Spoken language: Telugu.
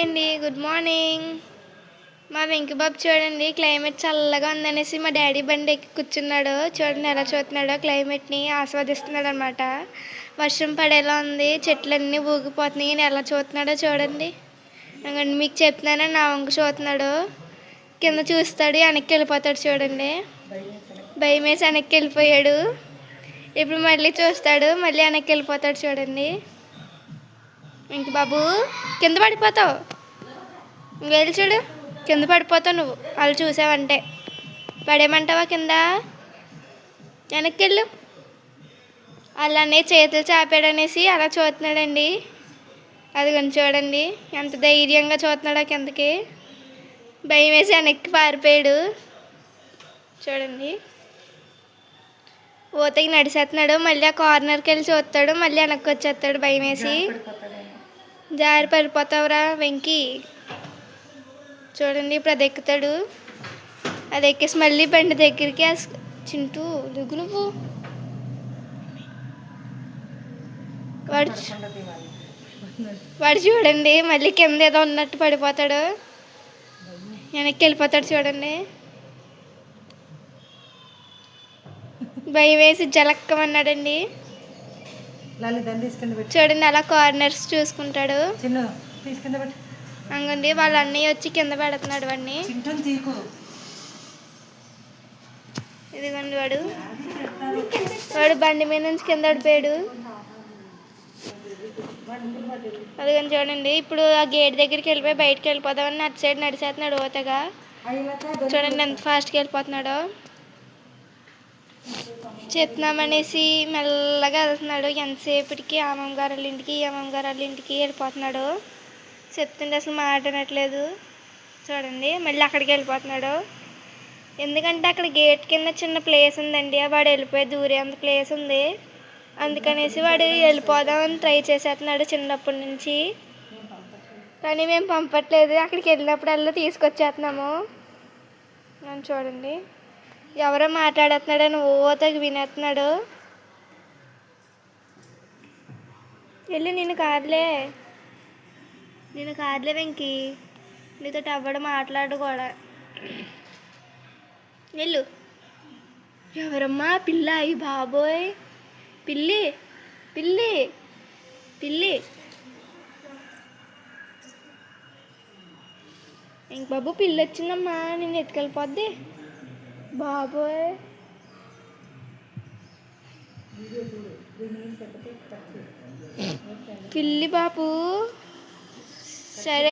హాయ్ అండి, గుడ్ మార్నింగ్. మా వెంకి బాబు చూడండి, క్లైమేట్ చల్లగా ఉందనేసి మా డాడీ బండి ఎక్కి కూర్చున్నాడు. చూడండి ఎలా చూస్తున్నాడో, క్లైమేట్ని ఆస్వాదిస్తున్నాడు అనమాట. వర్షం పడేలా ఉంది, చెట్లన్నీ ఊగిపోతున్నాయి. నేను ఎలా చూస్తున్నాడో చూడండి. ఇంకండి మీకు చెప్తున్నాను, నా వంక చూస్తున్నాడు. కింద చూస్తాడు, వెనక్కి వెళ్ళిపోతాడు చూడండి. భయం వేసి వెనక్కి వెళ్ళిపోయాడు. ఇప్పుడు మళ్ళీ చూస్తాడు, మళ్ళీ వెనక్కి వెళ్ళిపోతాడు చూడండి. ఇంక బాబు కింద పడిపోతావు, వెళ్ళి చూడు, కింద పడిపోతావు నువ్వు. వాళ్ళు చూసావంటే పడేయమంటావా కింద? వెనక్కి వెళ్ళు. అలానే చేతులు చాపాడనేసి అలా చూస్తున్నాడండి. అది కొంచెం చూడండి ఎంత ధైర్యంగా చూస్తున్నాడో కిందకి. భయం వేసి వెనక్కి పారిపోయాడు చూడండి. ఓతకి నడిచేస్తున్నాడు, మళ్ళీ ఆ కార్నర్కి వెళ్ళి చూస్తాడు, మళ్ళీ వెనక్కి వచ్చేస్తాడు భయం వేసి. జారి పడిపోతావురా వెంకి. చూడండి ఇప్పుడు అది ఎక్కుతాడు. అది ఎక్కేసి మళ్ళీ బండి దగ్గరికి చింటూ దిగు నువ్వు. వాడు చూడండి మళ్ళీ కింద ఏదో ఉన్నట్టు పడిపోతాడు, వెనక్కి వెళ్ళిపోతాడు చూడండి. భయం వేసి జలక్కమన్నాడండి. చూడండి అలా కార్నర్స్ చూసుకుంటాడు. అంగండి వాళ్ళ అన్నయ్య వచ్చి కింద పెడుతున్నాడు వాడిని. ఇదిగోండి వాడు బండి మీద నుంచి కింద పడిపోయాడు. అదిగని చూడండి ఇప్పుడు ఆ గేట్ దగ్గరికి వెళ్ళిపోయి బయటకు వెళ్ళిపోదామని అటు సైడ్ నడిచేస్తున్నాడు ఓతగా. చూడండి ఎంత ఫాస్ట్గా వెళ్ళిపోతున్నాడో. చెప్తున్నామనేసి మెల్లగా వెళ్తున్నాడు. ఎంతసేపటికి అమ్మమ్మ గారు వాళ్ళ ఇంటికి వెళ్ళిపోతున్నాడు. చెప్తుంటే అసలు మాట్లాడట్లేదు చూడండి. మళ్ళీ అక్కడికి వెళ్ళిపోతున్నాడు. ఎందుకంటే అక్కడ గేట్ కింద చిన్న ప్లేస్ ఉందండి, వాడు వెళ్ళిపోయి దూరే అంత ప్లేస్ ఉంది. అందుకనేసి వాడు వెళ్ళిపోదామని ట్రై చేసేస్తున్నాడు చిన్నప్పటి నుంచి. కానీ మేము పంపట్లేదు, అక్కడికి వెళ్ళినప్పుడల్లా తీసుకొచ్చేస్తున్నాము. చూడండి ఎవరో మాట్లాడుతున్నాడని ఓతకి వినేస్తున్నాడు. వెళ్ళి నేను కాదులే వెంకి, నీతో ఎవడు మాట్లాడు కూడా. వెళ్ళు. ఎవరమ్మా పిల్ల? అయ్యి బాబోయ్, పిల్లి పిల్లి పిల్లి. ఇంక బాబు పిల్లి వచ్చిందమ్మా, నిన్ను ఎత్తుకెళ్ళిపోద్ది బాబోయ్. పిల్లి బాబు సరే.